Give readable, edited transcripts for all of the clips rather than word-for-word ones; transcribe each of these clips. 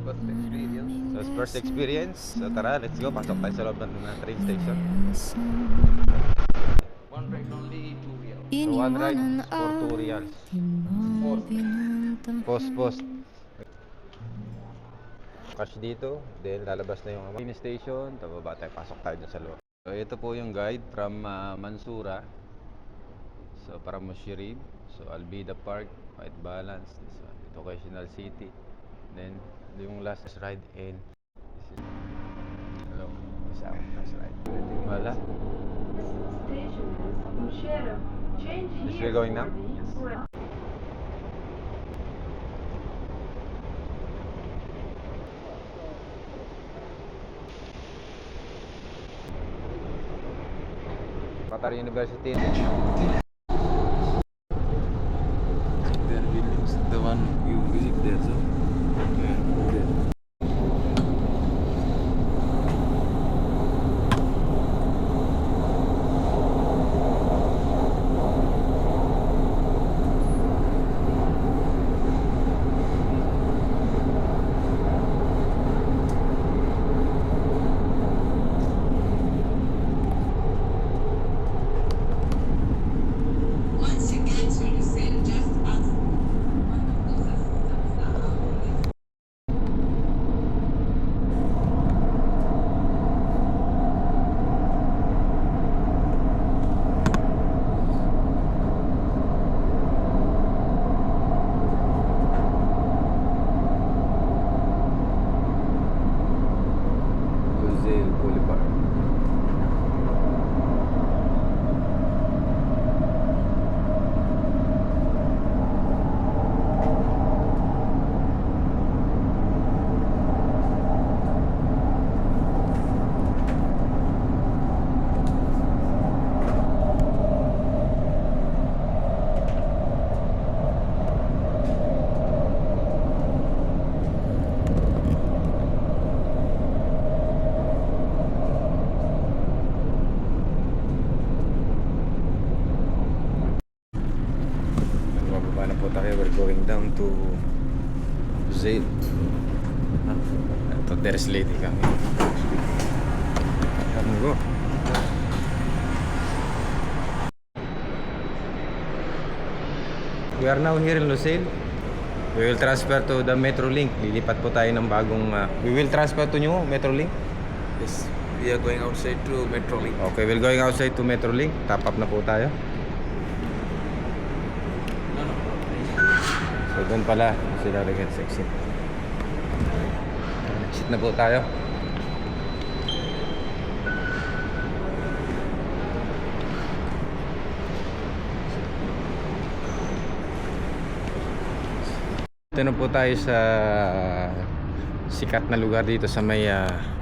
First experience. So, first experience. So, tara, let's go. Pasok tayo sa loob ng train station. One ride only 2 real. So, one ride for 2 reals. Post. Cash dito. Then, lalabas na yung train station. Tababa tayo. Pasok tayo dun sa loob. So, ito po yung guide from Mansura. So, para Mushirib. So, Albida Park, White Balance, this one, Educational City. Then, yung last ride in this is, hello, this is our last ride. Wala. Is we going now? Qatar University. Their buildings, the one you visit there, so there. Once you get to Lucille, just ask one of those assistants that are always Lusail Boulevard. Bababa na po tayo. We're going down to Lusail. Ito, there's lady kami. Come go. We are now here in Lusail. We will transfer to the Metrolink. Lilipat po tayo ng bagong... we will transfer to new Metrolink. Yes, we are going outside to Metrolink. Okay, we're going outside to Metrolink. Top up na po tayo. So doon pala sila nag-head exit. Exit na po tayo. Ito na po tayo sa sikat na lugar dito sa may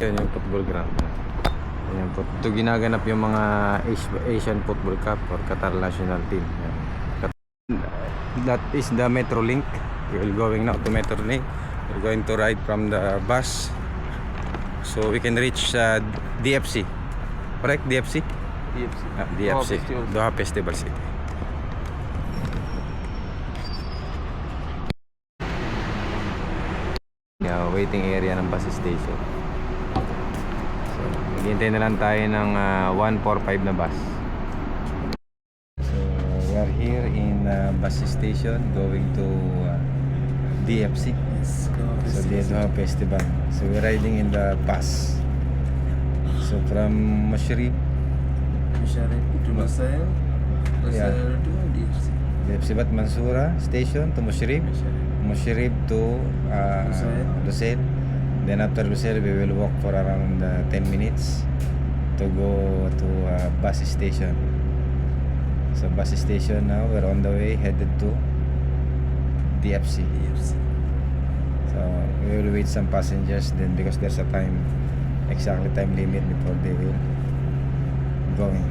yun yung football ground. Ayan po. Ito ginaganap yung mga Asian Football Cup or Qatar National Team. Ayan. That is the Metrolink. We will going now to Metrolink. We're going to ride from the bus so we can reach DFC. Correct? DFC? DFC. DFC. Festival. Doha Festival City. Waiting area ng bus station. So, maghihintay na lang tayo ng 145 na bus. So, we are here in bus station going to DFC. Yes, So, Doha Festival. So, we're riding in the bus. So, from Mushrib, to Lusail, Yeah. to DFC. DFC Bat Mansura Station to Mushrib. Mushrib to Lusail. Then after Lusail, we will walk for around 10 minutes to go to bus station. So bus station now, we're on the way headed to DFC. So we will wait some passengers then because there's a time, exactly time limit before they will going.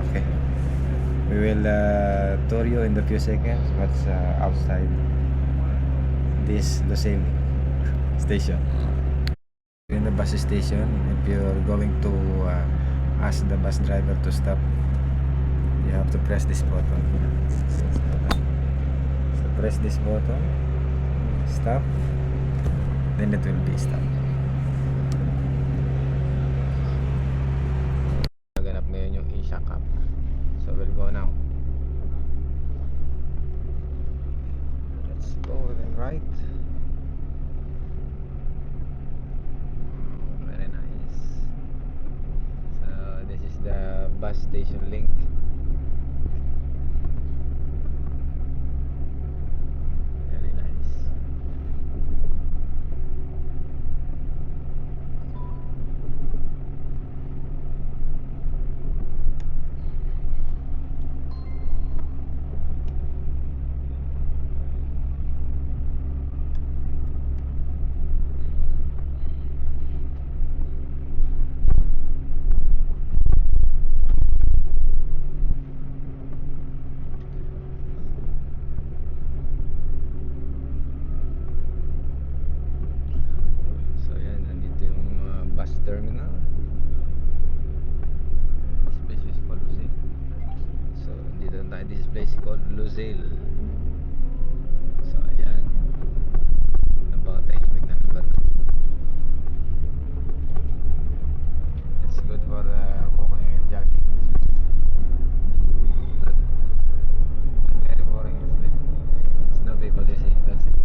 Okay. We will tour you in the few seconds what's outside this Lusail station. In the bus station, if you're going to ask the bus driver to stop, you have to press this button. So press this button, stop, then it will be stopped. Naganap ngayon yung Asia Cup. So we'll go now. Let's go and right. Very nice. So this is the bus station link. Very nice. So yan, nandito yung bus terminal. This place is called Lusail. So dito tayo, this place is called Lusail. So ayan, napakatahimik na lugar. It's good for walking and jogging. But very boring is it? There's no people to see, that's it.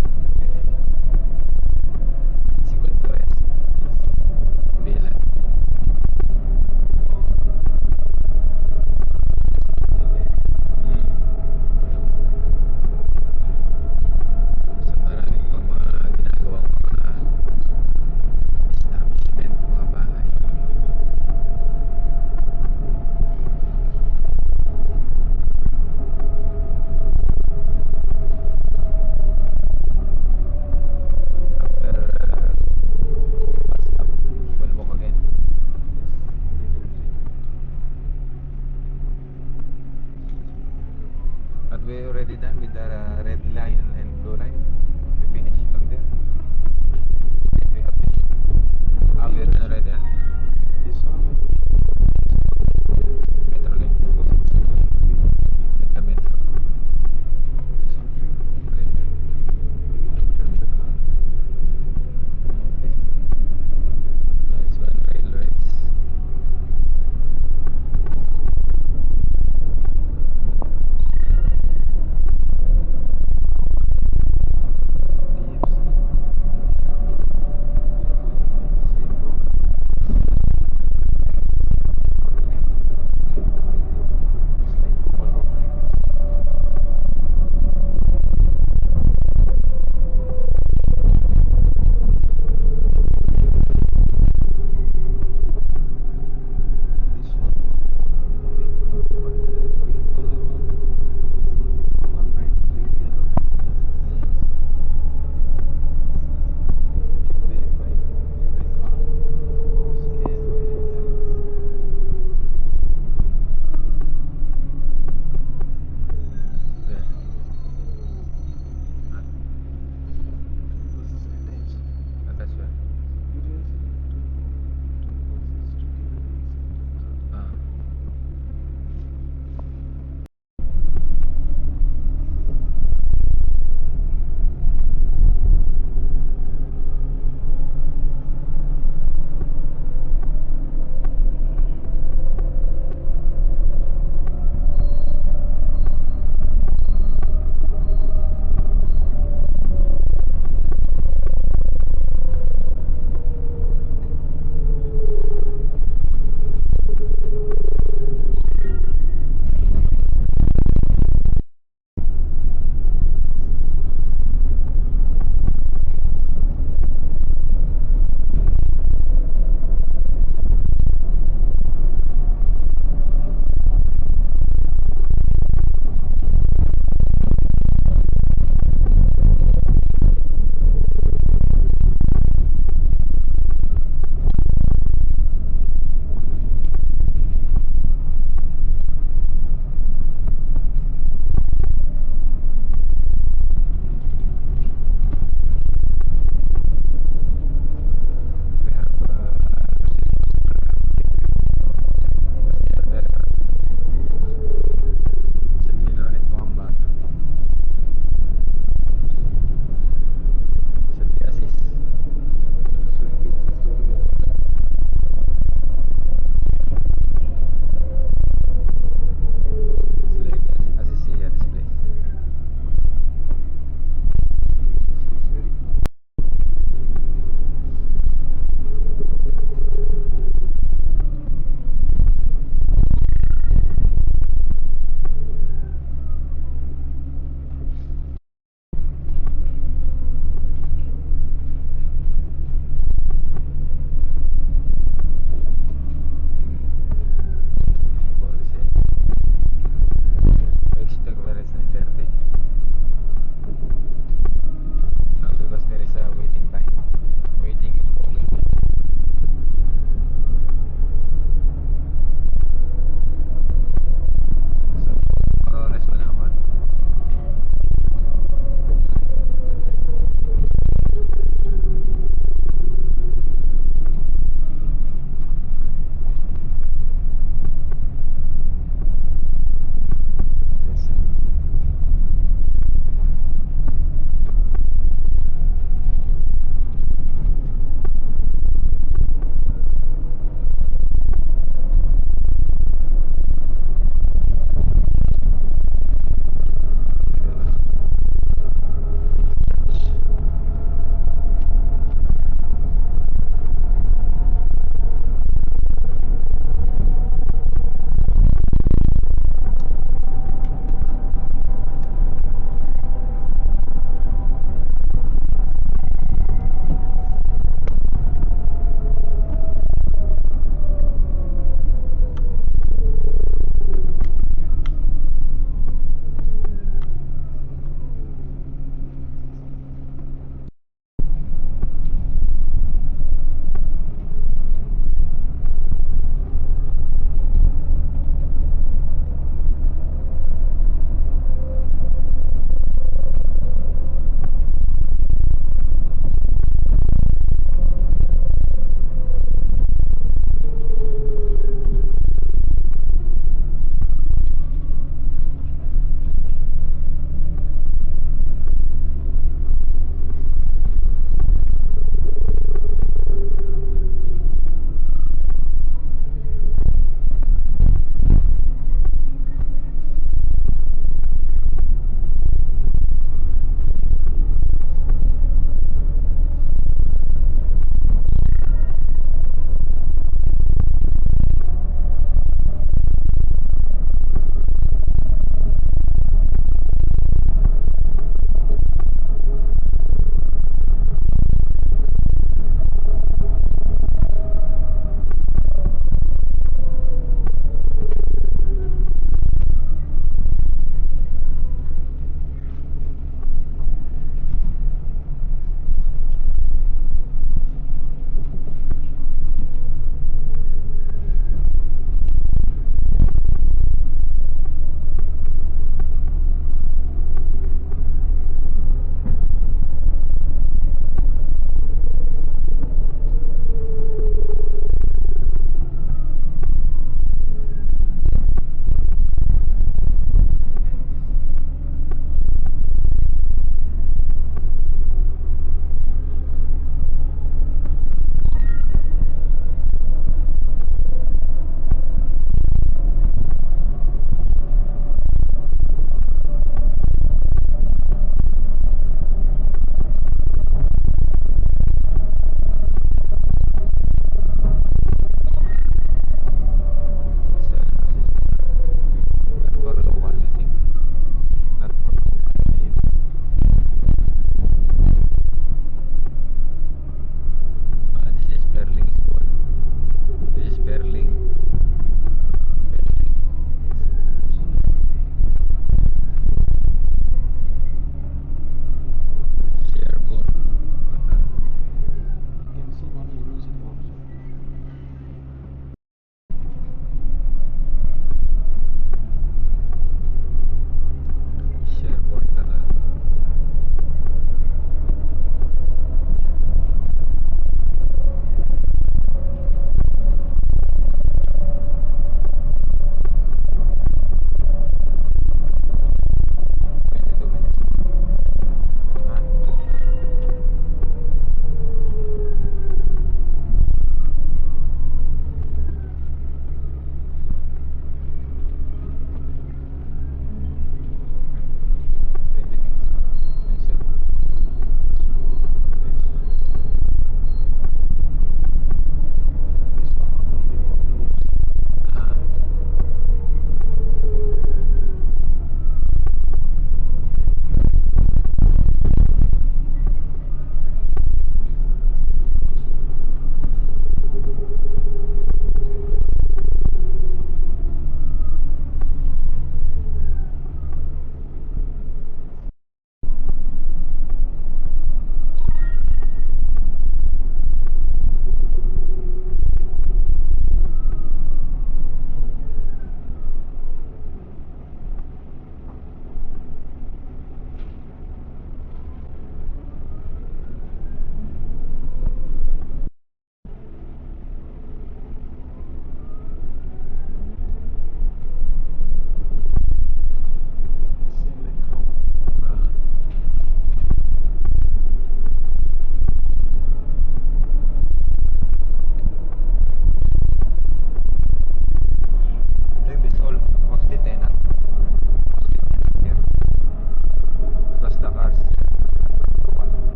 It's good to rest. Be alive.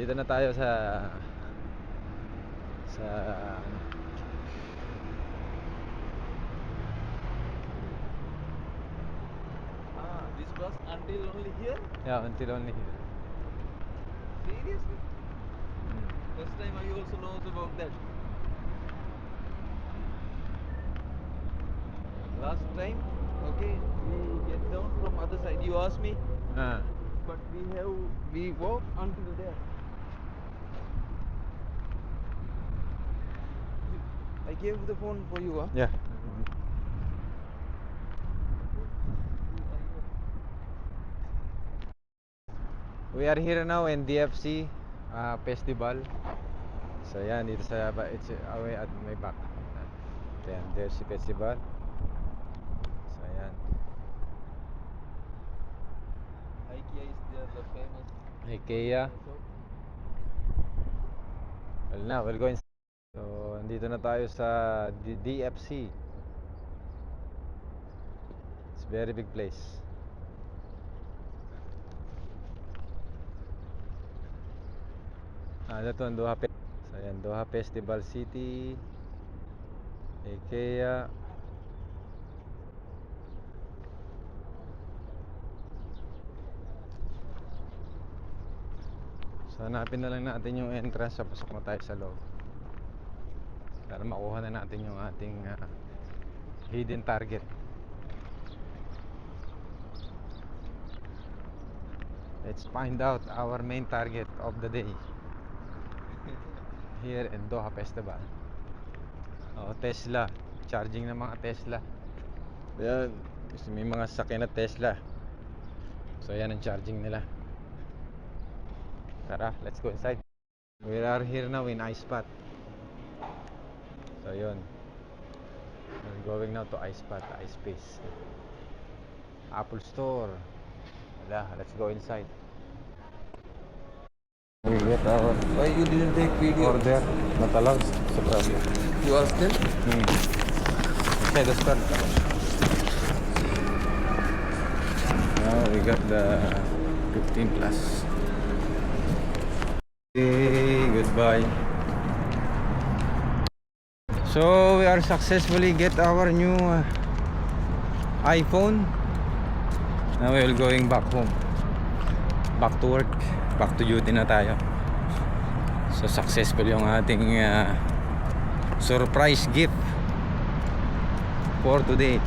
Dito na tayo sa This bus until only here? yeah, until only here. Seriously? First time I also knows about that. Last time, okay, we get down from other side. You asked me, Ah, but we walk until there. I gave the phone for you, huh? yeah. We are here now in DFC festival. So yan, dito sa it's away at my back. Yan, DFC festival. So yan. IKEA is there, the famous. IKEA. shop. Well, now we'll go inside. So, andito na tayo sa DFC. It's a very big place. Ito ang Doha So yan, Doha Festival City, IKEA. So hanapin na lang natin yung entrance. Pasok na tayo sa loob para makuha na natin yung ating hidden target. Let's find out our main target of the day here in Doha Festival. Tesla, charging ng mga Tesla. Ayan, kasi may mga sakyan na Tesla. So ayan ang charging nila. Tara, let's go inside. We are here now in iSpot. So yun, we're going now to iSpot, iSpace, Apple Store. Wala, let's go inside. We get our Why you didn't take video? order. Not allowed. It's a problem. You asked them? Inside the store. Now we got the 15 plus. Okay, goodbye. So we are successfully get our new iPhone. Now we will going back home. Back to work. Back to duty na tayo. So successful yung ating surprise gift for today.